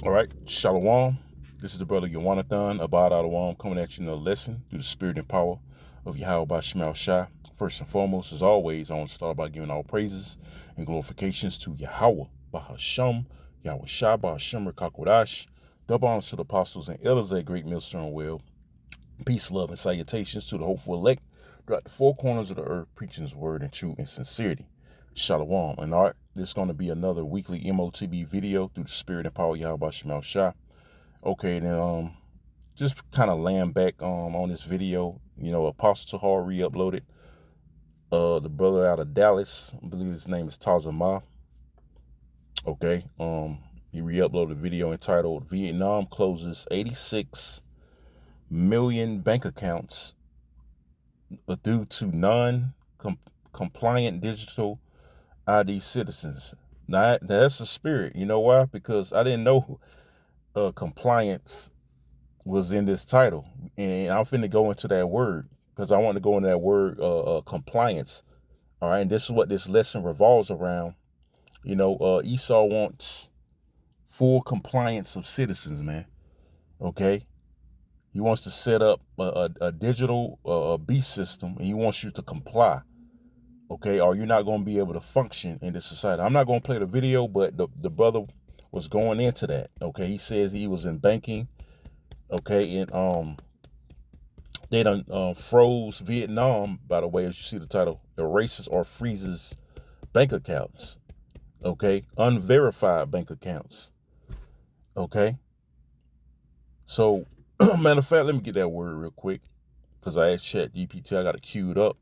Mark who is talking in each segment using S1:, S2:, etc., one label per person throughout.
S1: All right, Shalom. This is the brother Yawanathan Abad Adawam coming at you in a lesson through the spirit and power of Yahweh Shemal Shah. First and foremost, as always, I want to start by giving all praises and glorifications to Yahweh Bahasham, Yahweh Shah Bahasham Rekakwadash. Double honors to the apostles and elders at Great Millstone Well. Peace, love, and salutations to the hopeful elect throughout the four corners of the earth, preaching his word in truth and sincerity. Shalom. And all right, this is going to be another weekly MOTB video through the spirit and power of Yahweh Shemal Shah. Okay, then just kind of laying back on this video. You know, Apostle Tahar re-uploaded the brother out of Dallas. I believe his name is Tazama. Okay, he re-uploaded a video entitled Vietnam closes 86 million bank accounts due to non-compliant digital ID citizens. Now, that's the spirit. You know why? Because I didn't know compliance was in this title. And I'm finna go into that word because I want to go into that word compliance. All right. And this is what this lesson revolves around. You know, Esau wants full compliance of citizens, man. Okay. He wants to set up a digital beast system, and he wants you to comply. Okay, or you're not going to be able to function in this society. I'm not going to play the video, but the brother was going into that. Okay, he says he was in banking. Okay, and they done froze Vietnam, by the way, as you see the title, erases or freezes bank accounts. Okay, unverified bank accounts. Okay, so matter of fact, let me get that word real quick because I asked ChatGPT. I got it queued up.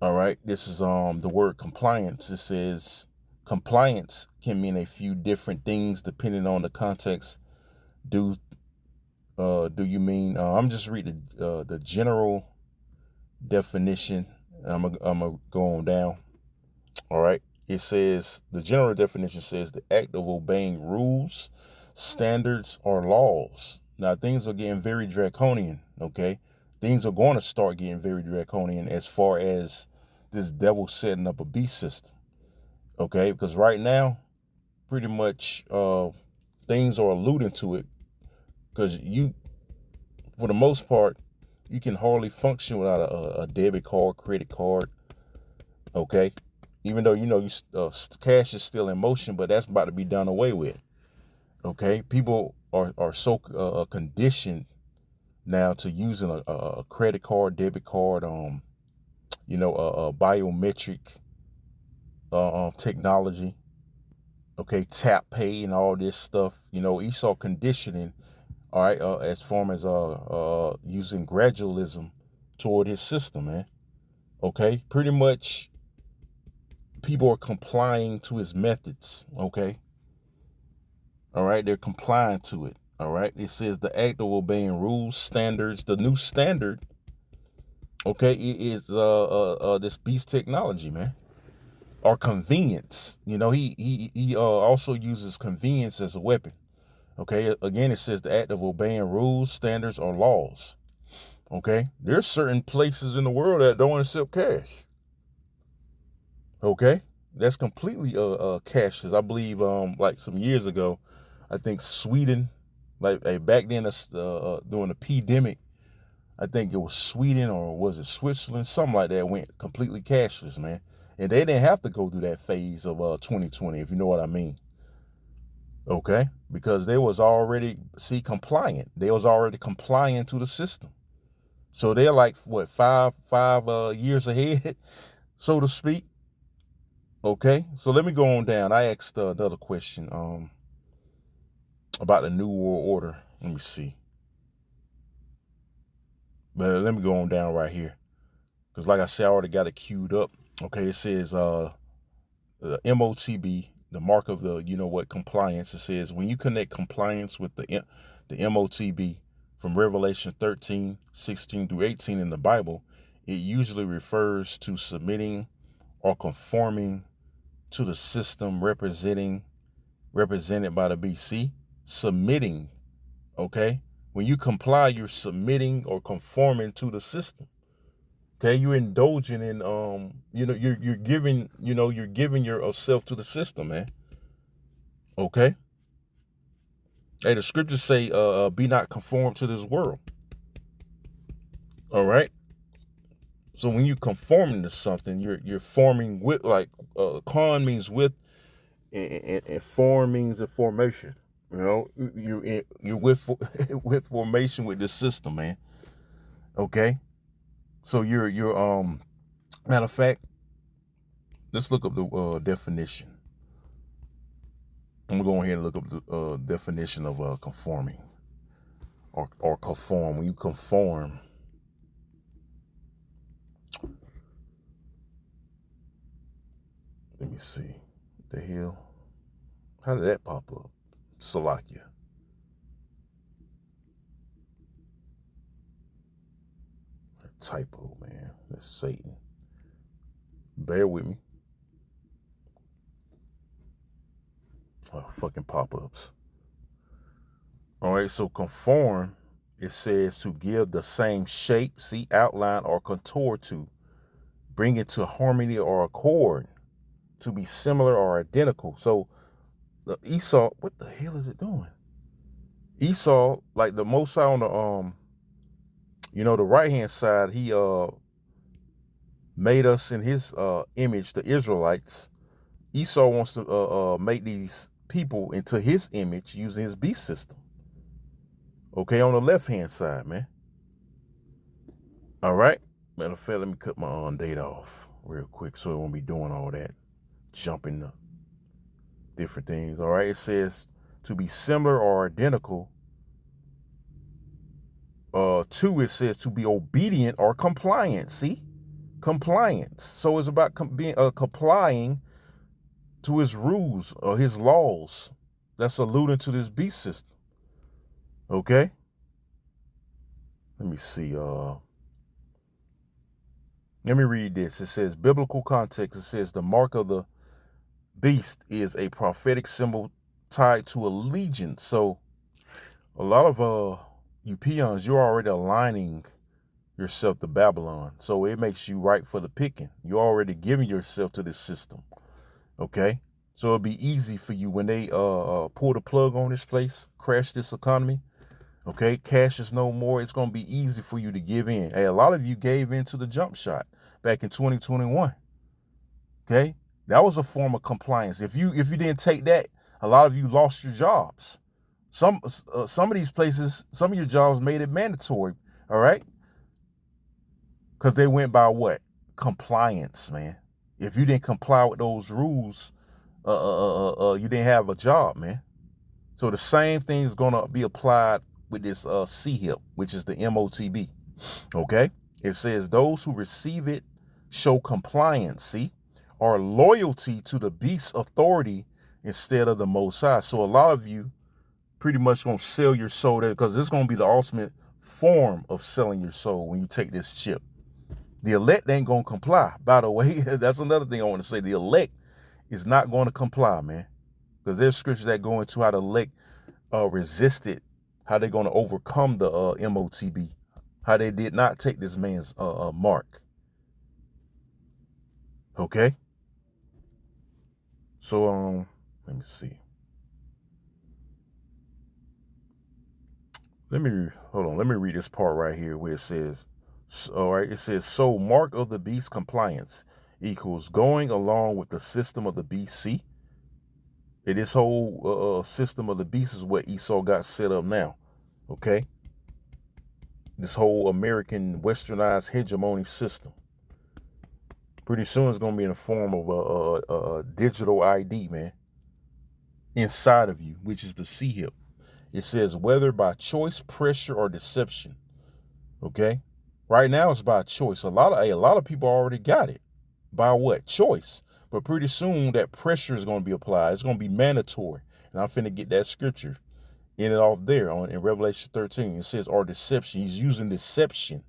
S1: All right, this is the word compliance. It says compliance can mean a few different things depending on the context. Do you mean? I'm just reading the general definition. I'm gonna go on down. All right, it says the general definition says the act of obeying rules, standards, or laws. Now things are getting very draconian. Okay, things are going to start getting very draconian as far as this devil setting up a beast system. Okay, because right now, pretty much things are alluding to it. Because you, for the most part, you can hardly function without a debit card, credit card. Okay, even though you know cash is still in motion, but that's about to be done away with. Okay, people are so conditioned now to using a credit card, debit card, a biometric technology, okay, tap pay and all this stuff. You know, Esau conditioning, all right, as far as using gradualism toward his system, man. Okay, pretty much people are complying to his methods. Okay, all right, they're complying to it. All right, it says the act of obeying rules, standards. The new standard, okay, it is this beast technology, man. Or convenience. You know, he also uses convenience as a weapon. Okay, again, it says the act of obeying rules, standards, or laws. Okay, there's certain places in the world that don't accept cash. Okay, that's completely cashless. I believe like some years ago, I think Sweden, like back then during the pandemic, I think it was Sweden or was it Switzerland, something like that, went completely cashless, man. And they didn't have to go through that phase of 2020, if you know what I mean. Okay, because they was already compliant. They was already compliant to the system. So they're like what five years ahead, so to speak. Okay, so let me go on down. I asked another question about the New World Order. Let me see. But let me go on down right here. Because like I said, I already got it queued up. Okay, it says the MOTB, the mark of the, you know what, compliance. It says when you connect compliance with the MOTB from Revelation 13, 16 through 18 in the Bible, it usually refers to submitting or conforming to the system represented by the BC. Submitting, okay? When you comply, you're submitting or conforming to the system. Okay, you're indulging in you're giving yourself to the system, man. Okay? Hey, the scriptures say, be not conformed to this world. All right. So when you conforming to something, you're forming with, like, con means with, and form means formation. You know, you're with with formation with this system, man. Okay. So you're matter of fact, let's look up the definition. I'm gonna go ahead and look up the definition of conforming or conform. When you conform, let me see. What the hell? How did that pop up? Salakia. Typo, man. That's Satan. Bear with me. Fucking pop-ups. All right, so conform, it says to give the same shape, see, outline, or contour to, bring it to harmony or accord, to be similar or identical. So the Esau, what the hell is it doing? Esau, like the Most High on the the right hand side, he made us in his image, the Israelites. Esau wants to make these people into his image using his beast system. Okay, on the left hand side, man. All right. Matter of fact, let me cut my data off real quick so it won't be doing all that jumping the different things. All right. It says to be similar or identical. Two, it says to be obedient or compliant. See? Compliance. So it's about being complying to his rules or his laws. That's alluding to this beast system. Okay? Let me see. Let me read this. It says, biblical context. It says the mark of the beast is a prophetic symbol tied to allegiance. So a lot of you peons, you're already aligning yourself to Babylon. So it makes you right for the picking. You're already giving yourself to this system. Okay? So it'll be easy for you when they pull the plug on this place, crash this economy. Okay, cash is no more. It's gonna be easy for you to give in. Hey, a lot of you gave in to the jump shot back in 2021. Okay, that was a form of compliance. If you didn't take that, a lot of you lost your jobs. Some of these places, some of your jobs made it mandatory. All right, because they went by what? Compliance, man. If you didn't comply with those rules, you didn't have a job, man. So the same thing is gonna be applied with this CHIP, which is the MOTB. Okay? It says those who receive it show compliance, see, or loyalty to the beast's authority instead of the Most High. So a lot of you pretty much gonna sell your soul there because it's gonna be the ultimate form of selling your soul when you take this chip. The elect ain't gonna comply. By the way, that's another thing I want to say. The elect is not going to comply, man. Because there's scriptures that go into how the elect resisted, how they're going to overcome the MOTB, how they did not take this man's mark. Okay? So, let me see. Let me read this part right here where it says, all right, it says, so mark of the beast compliance equals going along with the system of the beast. See? This whole system of the beast is what Esau got set up now. Okay? This whole American westernized hegemony system. Pretty soon it's going to be in the form of a digital ID, man, inside of you, which is the CHIP. It says whether by choice, pressure, or deception. Okay? Right now it's by choice. A lot of people already got it. By what? Choice. But pretty soon that pressure is going to be applied. It's going to be mandatory. And I'm finna get that scripture in it off there in Revelation 13. It says, or deception. He's using deception.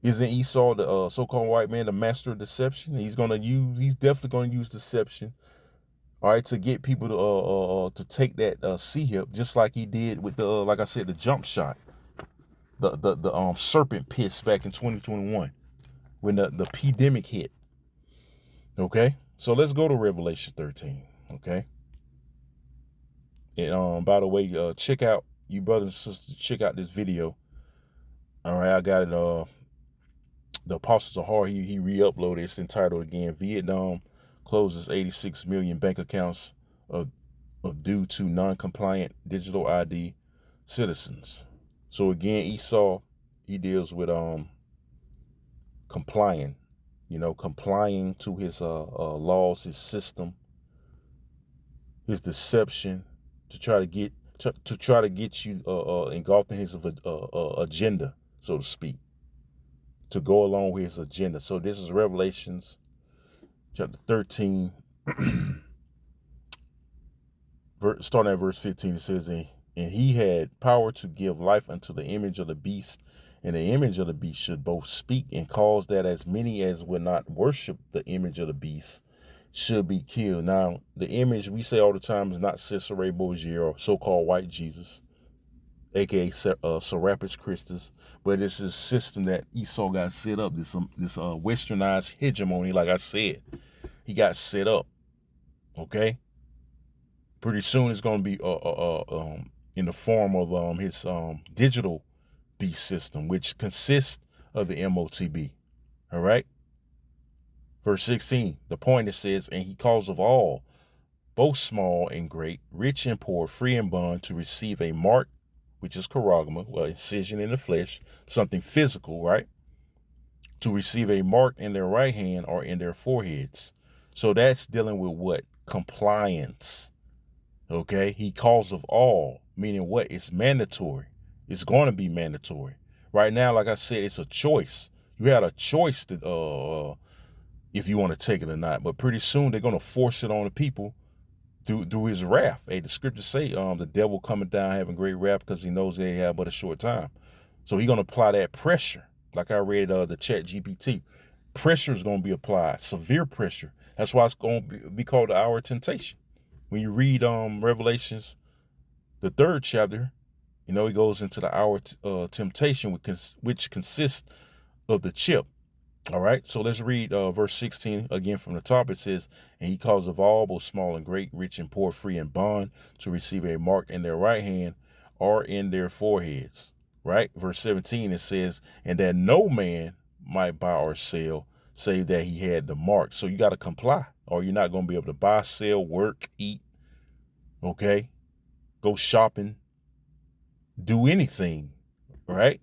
S1: Isn't Esau the so-called white man the master of deception? He's definitely going to use deception, all right, to get people to take that CHIP, just like he did with the like I said, the jump shot, the serpent piss back in 2021 when the pandemic hit. Okay, so let's go to Revelation 13. Okay, And by the way, check out, you brothers and sisters, check out this video. All right, I got it. The Apostles of Heart, he re-uploaded. It's entitled again, Vietnam closes 86 million bank accounts of due to non-compliant digital ID citizens. So again, Esau, he deals with complying, complying to his laws, his system, his deception, to try to get you engulfed in his agenda, so to speak, to go along with his agenda. So this is Revelations chapter 13, starting at verse 15. It says, and he had power to give life unto the image of the beast, and the image of the beast should both speak and cause that as many as would not worship the image of the beast should be killed. Now, the image we say all the time is not Cesare Borgia or so-called white Jesus, aka Serapis Christus, but it's this system that Esau got set up, this westernized hegemony. Like I said, he got set up. Okay, pretty soon it's going to be in the form of his digital beast system, which consists of the MOTB. All right. Verse 16, the point, it says, and he calls of all, both small and great, rich and poor, free and bond, to receive a mark, which is charagma, well, incision in the flesh, something physical, right? To receive a mark in their right hand or in their foreheads. So that's dealing with what? Compliance. Okay? He calls of all, meaning what? It's mandatory. It's going to be mandatory. Right now, like I said, it's a choice. You had a choice to if you want to take it or not. But pretty soon they're going to force it on the people through his wrath. Hey, the scriptures say the devil coming down having great wrath because he knows they have but a short time. So he's going to apply that pressure. Like I read the chat GPT. Pressure is going to be applied. Severe pressure. That's why it's going to be called the hour of temptation. When you read Revelations, the 3rd chapter, he goes into the hour temptation, which consists of the chip. All right, so let's read verse 16 again from the top. It says, and he calls of all, both small and great, rich and poor, free and bond, to receive a mark in their right hand or in their foreheads. Right, verse 17, it says, and that no man might buy or sell, save that he had the mark. So you got to comply, or you're not going to be able to buy, sell, work, eat, okay, go shopping, do anything, right?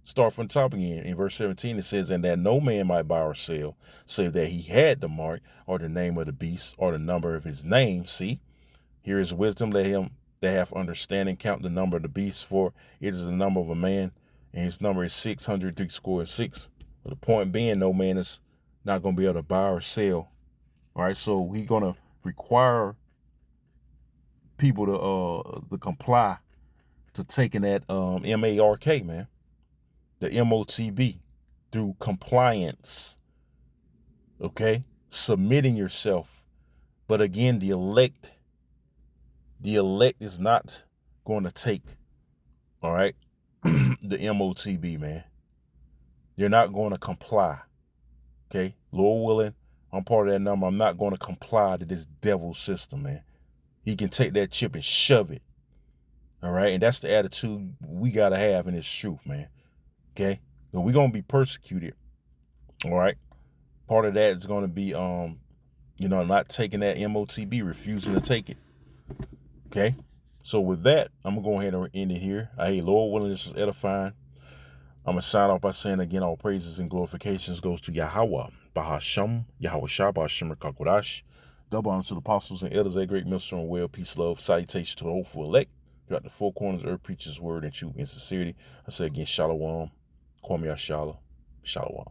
S1: Start from the top again. In verse 17, it says, and that no man might buy or sell, save that he had the mark, or the name of the beast, or the number of his name. See, here is wisdom. Let him that have understanding count the number of the beast, for it is the number of a man, and his number is 666. But the point being, no man is not going to be able to buy or sell. All right, so he's going to require people to comply to taking that MARK, man. The MOTB, through compliance, okay, submitting yourself. But again, the elect is not going to take, all right, the MOTB, man. They're not going to comply, okay? Lord willing, I'm part of that number. I'm not going to comply to this devil system, man. He can take that chip and shove it, all right? And that's the attitude we got to have in this truth, man. Okay, so we're gonna be persecuted. All right, part of that is gonna be not taking that MOTB, refusing to take it. Okay, so with that, I'm gonna go ahead and end it here. Hey, Lord willing, this is edifying. I'm gonna sign off by saying again, all praises and glorifications goes to Yahweh, Bahasham, Yahweh Shah, Bahasham Kakodash. Double honor to the apostles and elders, a great millstone, well, peace, love, salutation to the hopeful elect. Throughout the four corners, earth preaches word and truth and sincerity. I say again, Shalom. Kwame Ashala. Shalom.